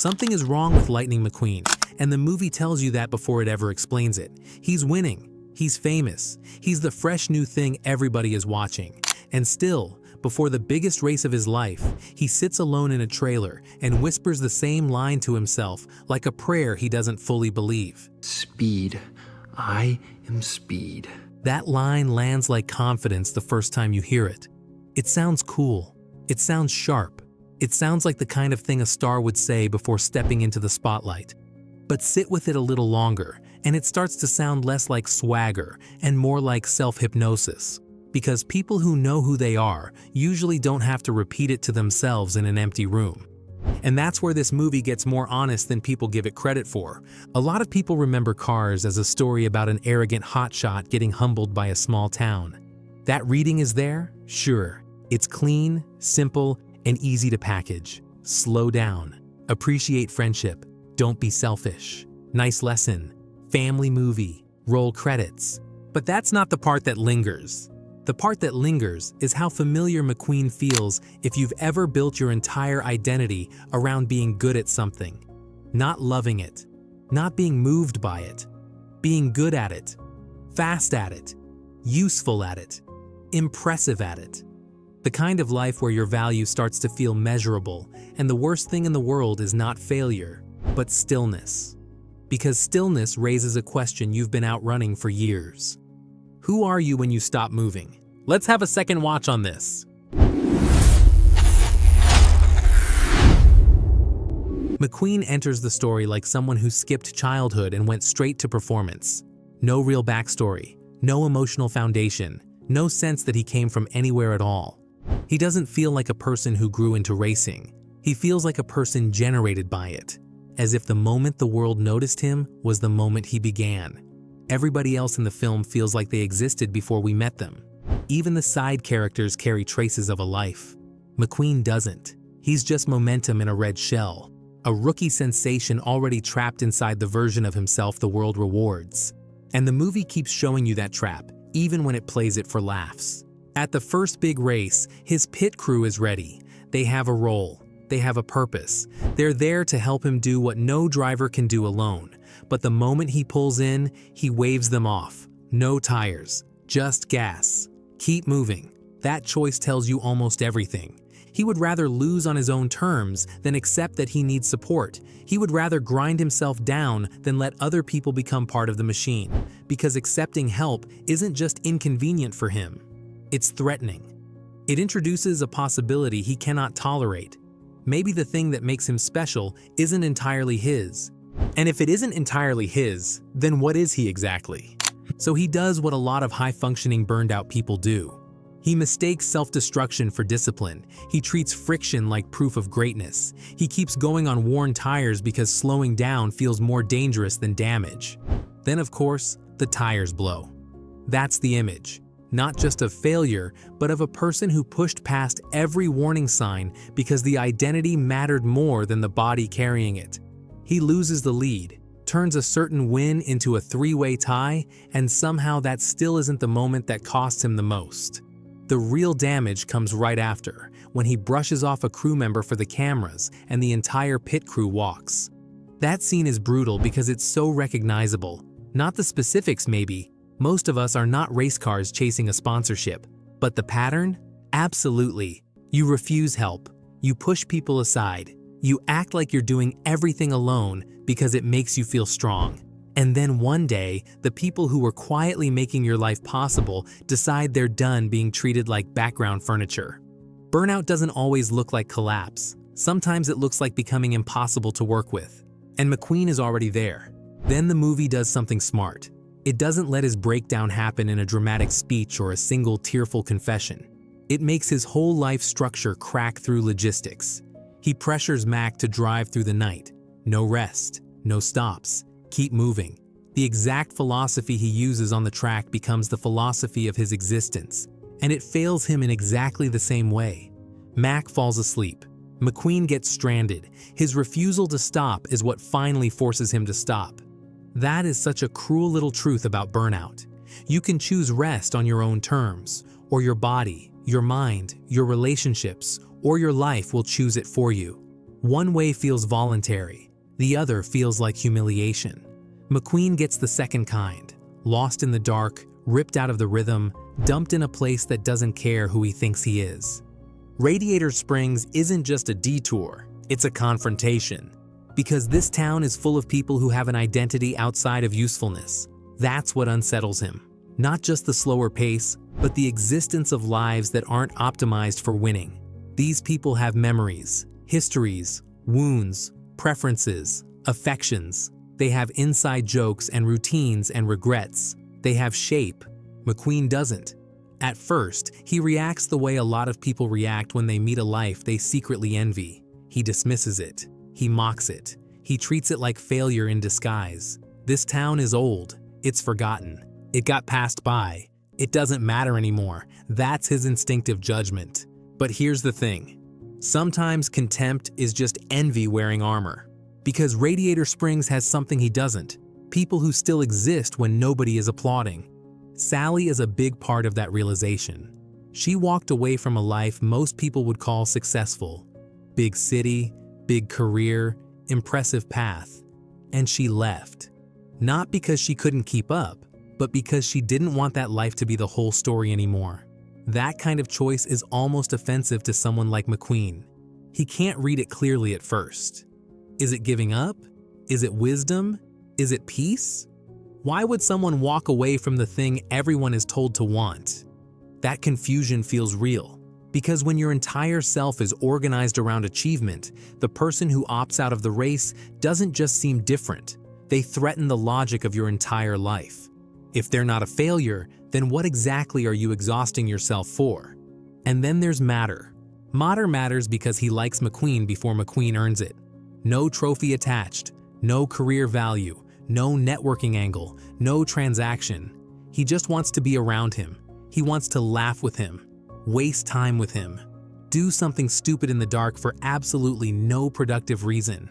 Something is wrong with Lightning McQueen, and the movie tells you that before it ever explains it. He's winning. He's famous. He's the fresh new thing everybody is watching. And still, before the biggest race of his life, he sits alone in a trailer and whispers the same line to himself like a prayer he doesn't fully believe. Speed. I am speed. That line lands like confidence the first time you hear it. It sounds cool. It sounds sharp. It sounds like the kind of thing a star would say before stepping into the spotlight. But sit with it a little longer, and it starts to sound less like swagger and more like self-hypnosis. Because people who know who they are usually don't have to repeat it to themselves in an empty room. And that's where this movie gets more honest than people give it credit for. A lot of people remember Cars as a story about an arrogant hotshot getting humbled by a small town. That reading is there? Sure. It's clean, simple, and easy to package. Slow down. Appreciate friendship. Don't be selfish. Nice lesson. Family movie. Roll credits. But that's not the part that lingers. The part that lingers is how familiar McQueen feels if you've ever built your entire identity around being good at something. Not loving it. Not being moved by it. Being good at it. Fast at it. Useful at it. Impressive at it. The kind of life where your value starts to feel measurable, and the worst thing in the world is not failure, but stillness. Because stillness raises a question you've been outrunning for years. Who are you when you stop moving? Let's have a second watch on this. McQueen enters the story like someone who skipped childhood and went straight to performance. No real backstory, no emotional foundation, no sense that he came from anywhere at all. He doesn't feel like a person who grew into racing. He feels like a person generated by it, as if the moment the world noticed him was the moment he began. Everybody else in the film feels like they existed before we met them. Even the side characters carry traces of a life. McQueen doesn't. He's just momentum in a red shell, a rookie sensation already trapped inside the version of himself the world rewards. And the movie keeps showing you that trap, even when it plays it for laughs. At the first big race, his pit crew is ready. They have a role. They have a purpose. They're there to help him do what no driver can do alone. But the moment he pulls in, he waves them off. No tires, just gas. Keep moving. That choice tells you almost everything. He would rather lose on his own terms than accept that he needs support. He would rather grind himself down than let other people become part of the machine. Because accepting help isn't just inconvenient for him. It's threatening. It introduces a possibility he cannot tolerate. Maybe the thing that makes him special isn't entirely his. And if it isn't entirely his, then what is he exactly? So he does what a lot of high-functioning burned-out people do. He mistakes self-destruction for discipline. He treats friction like proof of greatness. He keeps going on worn tires because slowing down feels more dangerous than damage. Then, of course, the tires blow. That's the image. Not just of failure, but of a person who pushed past every warning sign because the identity mattered more than the body carrying it. He loses the lead, turns a certain win into a three-way tie, and somehow that still isn't the moment that costs him the most. The real damage comes right after, when he brushes off a crew member for the cameras and the entire pit crew walks. That scene is brutal because it's so recognizable. Not the specifics maybe. Most of us are not race cars chasing a sponsorship. But the pattern? Absolutely. You refuse help. You push people aside. You act like you're doing everything alone because it makes you feel strong. And then one day, the people who were quietly making your life possible decide they're done being treated like background furniture. Burnout doesn't always look like collapse. Sometimes it looks like becoming impossible to work with. And McQueen is already there. Then the movie does something smart. It doesn't let his breakdown happen in a dramatic speech or a single tearful confession. It makes his whole life structure crack through logistics. He pressures Mac to drive through the night. No rest, no stops, keep moving. The exact philosophy he uses on the track becomes the philosophy of his existence, and it fails him in exactly the same way. Mac falls asleep. McQueen gets stranded. His refusal to stop is what finally forces him to stop. That is such a cruel little truth about burnout. You can choose rest on your own terms, or your body, your mind, your relationships, or your life will choose it for you. One way feels voluntary, the other feels like humiliation. McQueen gets the second kind, lost in the dark, ripped out of the rhythm, dumped in a place that doesn't care who he thinks he is. Radiator Springs isn't just a detour, it's a confrontation. Because this town is full of people who have an identity outside of usefulness. That's what unsettles him. Not just the slower pace, but the existence of lives that aren't optimized for winning. These people have memories, histories, wounds, preferences, affections. They have inside jokes and routines and regrets. They have shape. McQueen doesn't. At first, he reacts the way a lot of people react when they meet a life they secretly envy. He dismisses it. He mocks it. He treats it like failure in disguise. This town is old. It's forgotten. It got passed by. It doesn't matter anymore. That's his instinctive judgment. But here's the thing. Sometimes contempt is just envy wearing armor. Because Radiator Springs has something he doesn't. People who still exist when nobody is applauding. Sally is a big part of that realization. She walked away from a life most people would call successful. Big city, big career, impressive path. And she left. Not because she couldn't keep up, but because she didn't want that life to be the whole story anymore. That kind of choice is almost offensive to someone like McQueen. He can't read it clearly at first. Is it giving up? Is it wisdom? Is it peace? Why would someone walk away from the thing everyone is told to want? That confusion feels real. Because when your entire self is organized around achievement, the person who opts out of the race doesn't just seem different. They threaten the logic of your entire life. If they're not a failure, then what exactly are you exhausting yourself for? And then there's Matter. Matter matters because he likes McQueen before McQueen earns it. No trophy attached, no career value, no networking angle, no transaction. He just wants to be around him. He wants to laugh with him, waste time with him, do something stupid in the dark for absolutely no productive reason.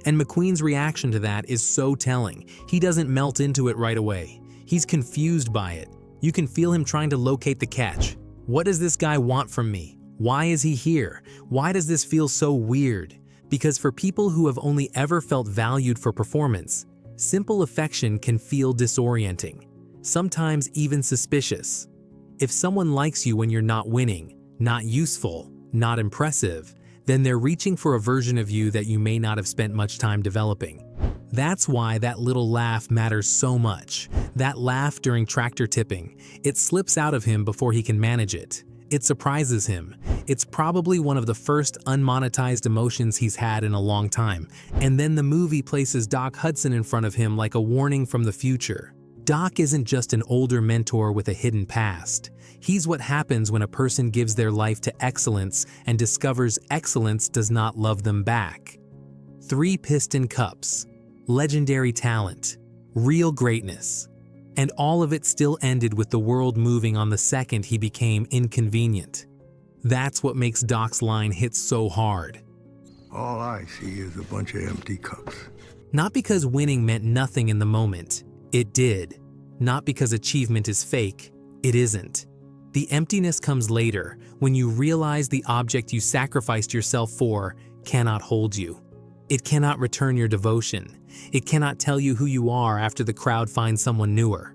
And McQueen's reaction to that is so telling. He doesn't melt into it right away. He's confused by it. You can feel him trying to locate the catch. What does this guy want from me? Why is he here? Why does this feel so weird? Because for people who have only ever felt valued for performance, simple affection can feel disorienting, sometimes even suspicious. If someone likes you when you're not winning, not useful, not impressive, then they're reaching for a version of you that you may not have spent much time developing. That's why that little laugh matters so much. That laugh during tractor tipping, it slips out of him before he can manage it. It surprises him. It's probably one of the first unmonetized emotions he's had in a long time. And then the movie places Doc Hudson in front of him like a warning from the future. Doc isn't just an older mentor with a hidden past. He's what happens when a person gives their life to excellence and discovers excellence does not love them back. 3 piston cups, legendary talent, real greatness. And all of it still ended with the world moving on the second he became inconvenient. That's what makes Doc's line hit so hard. All I see is a bunch of empty cups. Not because winning meant nothing in the moment. It did. Not because achievement is fake. It isn't. The emptiness comes later, when you realize the object you sacrificed yourself for cannot hold you. It cannot return your devotion. It cannot tell you who you are after the crowd finds someone newer.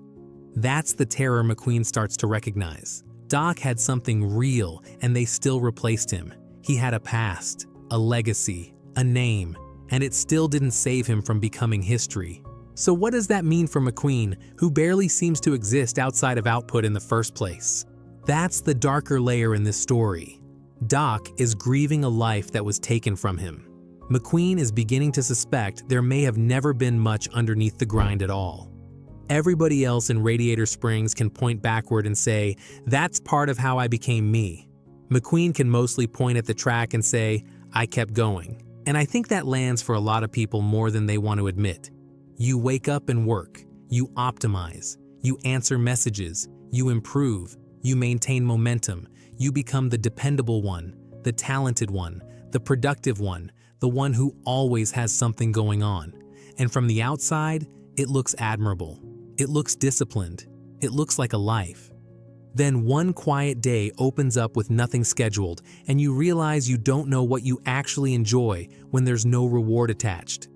That's the terror McQueen starts to recognize. Doc had something real, and they still replaced him. He had a past, a legacy, a name, and it still didn't save him from becoming history. So what does that mean for McQueen, who barely seems to exist outside of output in the first place? That's the darker layer in this story. Doc is grieving a life that was taken from him. McQueen is beginning to suspect there may have never been much underneath the grind at all. Everybody else in Radiator Springs can point backward and say, that's part of how I became me. McQueen can mostly point at the track and say, I kept going. And I think that lands for a lot of people more than they want to admit. You wake up and work. You optimize. You answer messages. You improve. You maintain momentum. You become the dependable one, the talented one, the productive one, the one who always has something going on. And from the outside, it looks admirable. It looks disciplined. It looks like a life. Then one quiet day opens up with nothing scheduled, and you realize you don't know what you actually enjoy when there's no reward attached.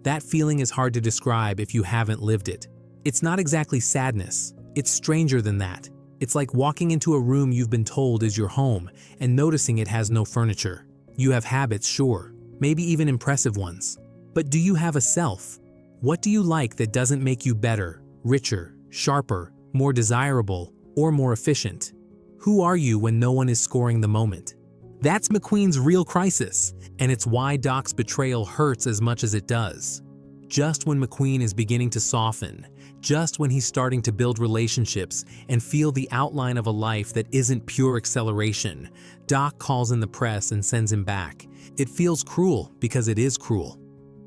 That feeling is hard to describe if you haven't lived it. It's not exactly sadness, it's stranger than that. It's like walking into a room you've been told is your home and noticing it has no furniture. You have habits, sure, maybe even impressive ones. But do you have a self? What do you like that doesn't make you better, richer, sharper, more desirable, or more efficient? Who are you when no one is scoring the moment? That's McQueen's real crisis, and it's why Doc's betrayal hurts as much as it does. Just when McQueen is beginning to soften, just when he's starting to build relationships and feel the outline of a life that isn't pure acceleration, Doc calls in the press and sends him back. It feels cruel because it is cruel,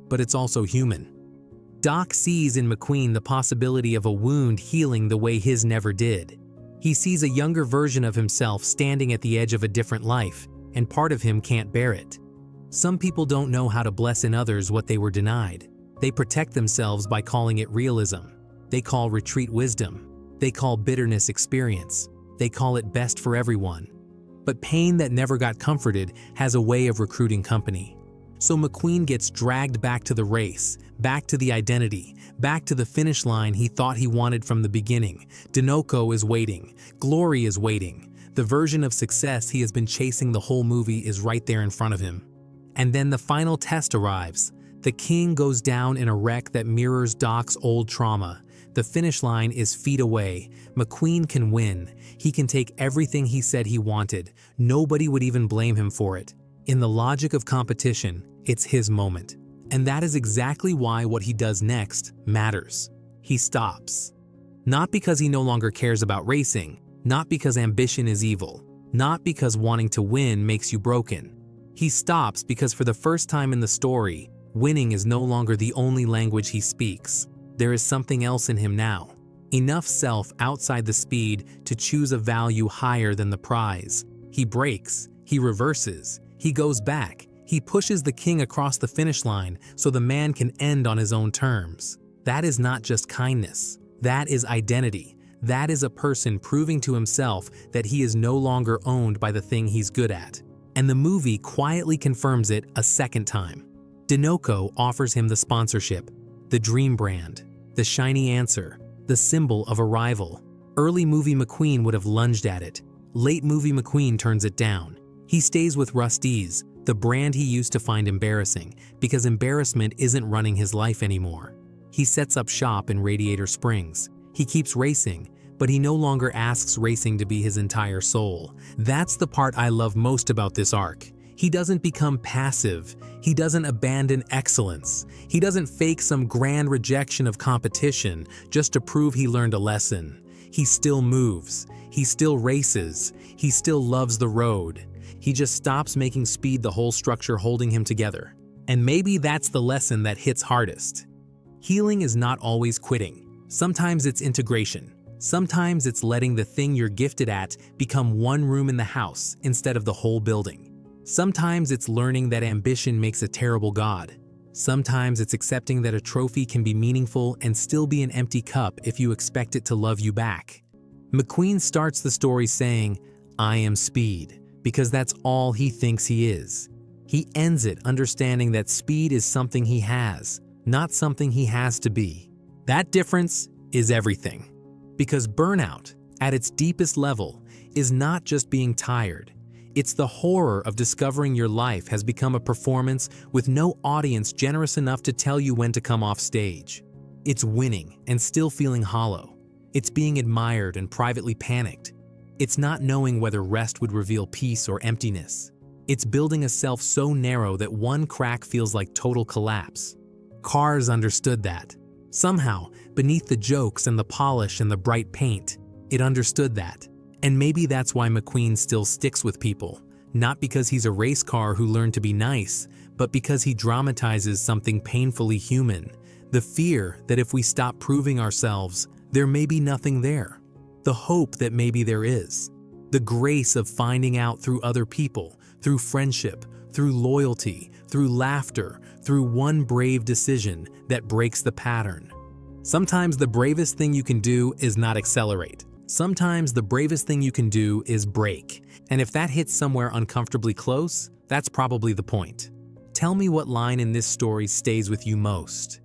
but it's also human. Doc sees in McQueen the possibility of a wound healing the way his never did. He sees a younger version of himself standing at the edge of a different life, and part of him can't bear it. Some people don't know how to bless in others what they were denied. They protect themselves by calling it realism. They call retreat wisdom. They call bitterness experience. They call it best for everyone. But pain that never got comforted has a way of recruiting company. So McQueen gets dragged back to the race, back to the identity, back to the finish line he thought he wanted from the beginning. Dinoco is waiting. Glory is waiting. The version of success he has been chasing the whole movie is right there in front of him. And then the final test arrives. The king goes down in a wreck that mirrors Doc's old trauma. The finish line is feet away. McQueen can win. He can take everything he said he wanted. Nobody would even blame him for it. In the logic of competition, it's his moment. And that is exactly why what he does next matters. He stops. Not because he no longer cares about racing, not because ambition is evil, not because wanting to win makes you broken. He stops because for the first time in the story, winning is no longer the only language he speaks. There is something else in him now. Enough self outside the speed to choose a value higher than the prize. He breaks, he reverses, he goes back, he pushes the king across the finish line so the man can end on his own terms. That is not just kindness. That is identity. That is a person proving to himself that he is no longer owned by the thing he's good at. And the movie quietly confirms it a second time. Dinoco offers him the sponsorship, the dream brand, the shiny answer, the symbol of arrival. Early movie McQueen would have lunged at it. Late movie McQueen turns it down. He stays with Rusty's, the brand he used to find embarrassing, because embarrassment isn't running his life anymore. He sets up shop in Radiator Springs. He keeps racing, but he no longer asks racing to be his entire soul. That's the part I love most about this arc. He doesn't become passive. He doesn't abandon excellence. He doesn't fake some grand rejection of competition just to prove he learned a lesson. He still moves. He still races. He still loves the road. He just stops making speed the whole structure holding him together. And maybe that's the lesson that hits hardest. Healing is not always quitting. Sometimes it's integration. Sometimes it's letting the thing you're gifted at become one room in the house instead of the whole building. Sometimes it's learning that ambition makes a terrible god. Sometimes it's accepting that a trophy can be meaningful and still be an empty cup if you expect it to love you back. McQueen starts the story saying, "I am speed," because that's all he thinks he is. He ends it understanding that speed is something he has, not something he has to be. That difference is everything. Because burnout, at its deepest level, is not just being tired. It's the horror of discovering your life has become a performance with no audience generous enough to tell you when to come off stage. It's winning and still feeling hollow. It's being admired and privately panicked. It's not knowing whether rest would reveal peace or emptiness. It's building a self so narrow that one crack feels like total collapse. Cars understood that. Somehow, beneath the jokes and the polish and the bright paint, it understood that. And maybe that's why McQueen still sticks with people. Not because he's a race car who learned to be nice, but because he dramatizes something painfully human. The fear that if we stop proving ourselves, there may be nothing there. The hope that maybe there is. The grace of finding out through other people, through friendship, through loyalty, through laughter, through one brave decision that breaks the pattern. Sometimes the bravest thing you can do is not accelerate. Sometimes the bravest thing you can do is break, and if that hits somewhere uncomfortably close, that's probably the point. Tell me what line in this story stays with you most.